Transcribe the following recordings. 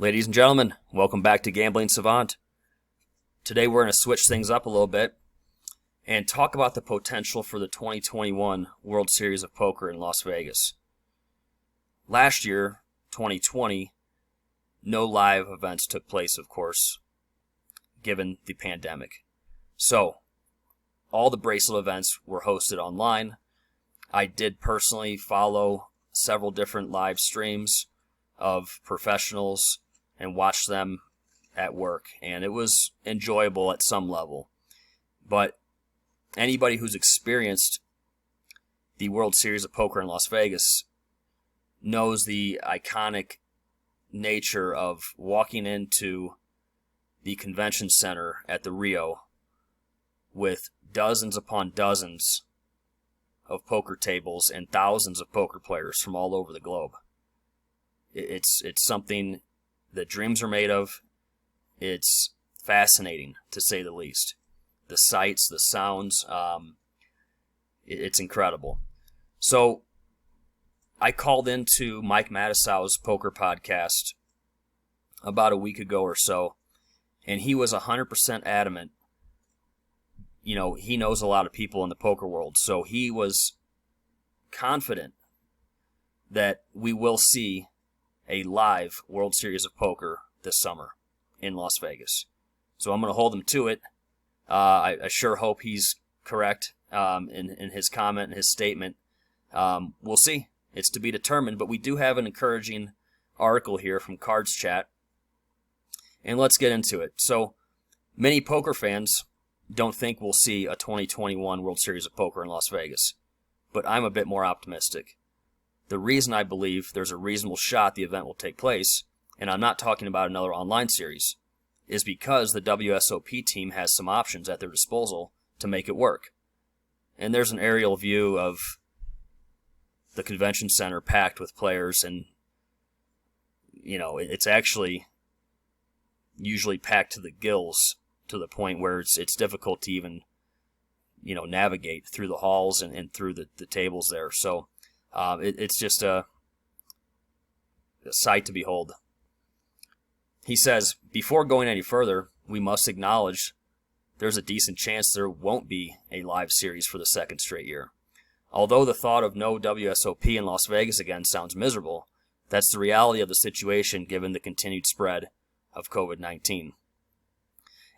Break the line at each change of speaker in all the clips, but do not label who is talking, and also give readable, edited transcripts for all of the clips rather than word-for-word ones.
Ladies and gentlemen, welcome back to Gambling Savant. Today we're going to switch things up a little bit and talk about the potential for the 2021 World Series of Poker in Las Vegas. Last year, 2020, no live events took place, of course, given the pandemic. So, all the bracelet events were hosted online. I did personally follow several different live streams of professionals and watch them at work, and it was enjoyable at some level. But anybody who's experienced the World Series of Poker in Las Vegas knows the iconic nature of walking into the convention center at the Rio with dozens upon dozens of poker tables and thousands of poker players from all over the globe. It's something that dreams are made of. It's fascinating, to say the least. The sights, the sounds, it's incredible. So I called into Mike Matusow's poker podcast about a week ago or so, and he was 100% adamant. You know, he knows a lot of people in the poker world, so he was confident that we will see a live World Series of Poker this summer in Las Vegas. So I'm going to hold him to it. I sure hope he's correct in his comment and his statement. We'll see. It's to be determined, but we do have an encouraging article here from Cards Chat, and let's get into it. So many poker fans don't think we'll see a 2021 World Series of Poker in Las Vegas, but I'm a bit more optimistic. The reason I believe there's a reasonable shot the event will take place, and I'm not talking about another online series, is because the WSOP team has some options at their disposal to make it work. And there's an aerial view of the convention center packed with players, and you know, it's actually usually packed to the gills, to the point where it's difficult to even, you know, navigate through the halls and through the tables there. So it's just a sight to behold. He says, before going any further, we must acknowledge there's a decent chance there won't be a live series for the second straight year. Although the thought of no WSOP in Las Vegas again sounds miserable, that's the reality of the situation given the continued spread of COVID-19.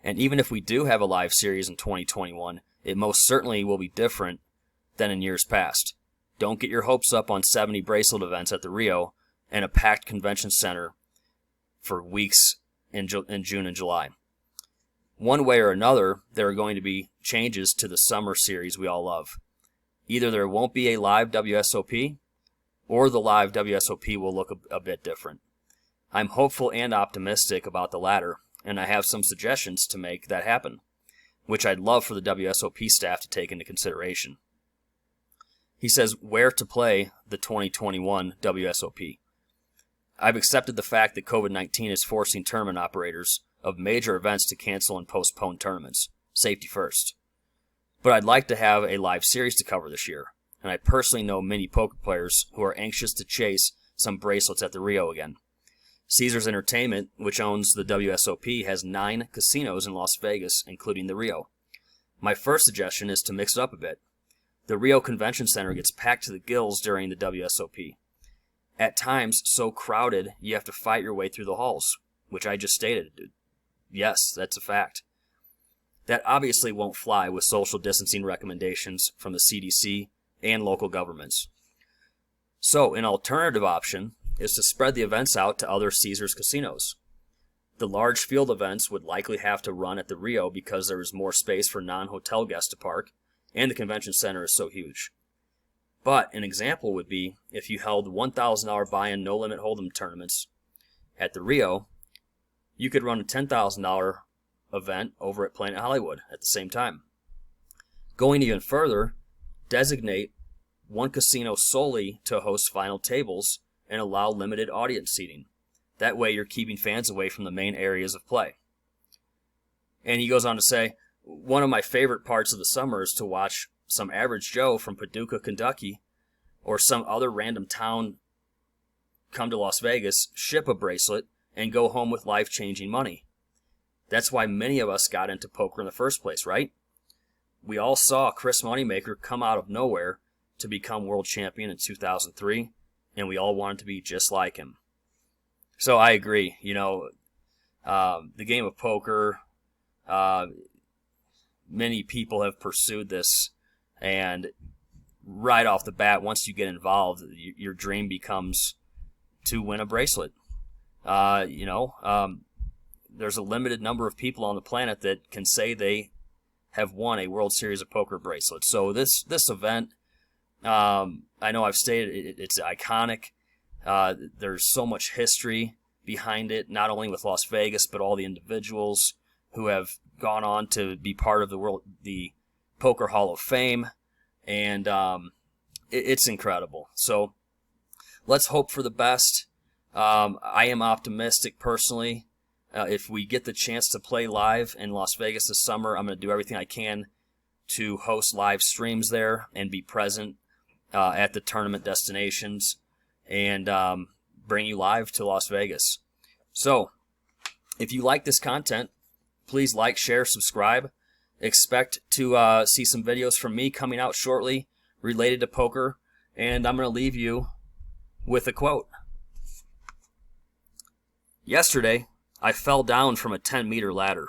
And even if we do have a live series in 2021, it most certainly will be different than in years past. Don't get your hopes up on 70 bracelet events at the Rio and a packed convention center for weeks in June and July. One way or another, there are going to be changes to the summer series we all love. Either there won't be a live WSOP, or the live WSOP will look a bit different. I'm hopeful and optimistic about the latter, and I have some suggestions to make that happen, which I'd love for the WSOP staff to take into consideration. He says where to play the 2021 WSOP. I've accepted the fact that COVID-19 is forcing tournament operators of major events to cancel and postpone tournaments. Safety first. But I'd like to have a live series to cover this year, and I personally know many poker players who are anxious to chase some bracelets at the Rio again. Caesars Entertainment, which owns the WSOP, has 9 casinos in Las Vegas, including the Rio. My first suggestion is to mix it up a bit. The Rio Convention Center gets packed to the gills during the WSOP. At times, so crowded, you have to fight your way through the halls, which I just stated. Yes, that's a fact. That obviously won't fly with social distancing recommendations from the CDC and local governments. So, an alternative option is to spread the events out to other Caesars casinos. The large field events would likely have to run at the Rio because there is more space for non-hotel guests to park, and the convention center is so huge. But an example would be if you held $1,000 buy-in no-limit hold'em tournaments at the Rio, you could run a $10,000 event over at Planet Hollywood at the same time. Going even further, designate one casino solely to host final tables and allow limited audience seating. That way you're keeping fans away from the main areas of play. And he goes on to say, one of my favorite parts of the summer is to watch some average Joe from Paducah, Kentucky, or some other random town come to Las Vegas, ship a bracelet, and go home with life-changing money. That's why many of us got into poker in the first place, right? We all saw Chris Moneymaker come out of nowhere to become world champion in 2003, and we all wanted to be just like him. So I agree. The game of poker, many people have pursued this, and right off the bat, once you get involved, your dream becomes to win a bracelet. There's a limited number of people on the planet that can say they have won a World Series of Poker bracelet. So this event, I know I've stated it's iconic. There's so much history behind it, not only with Las Vegas, but all the individuals who have gone on to be part of the Poker Hall of Fame, and it's incredible. So let's hope for the best. I am optimistic personally. If we get the chance to play live in Las Vegas this summer, I'm going to do everything I can to host live streams there and be present at the tournament destinations and bring you live to Las Vegas. So, if you like this content, please like, share, subscribe. Expect to see some videos from me coming out shortly related to poker, and I'm going to leave you with a quote. Yesterday, I fell down from a 10-meter ladder.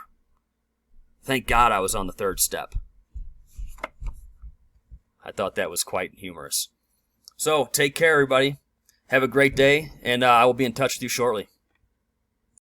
Thank God I was on the third step. I thought that was quite humorous. So, take care, everybody. Have a great day, and I will be in touch with you shortly.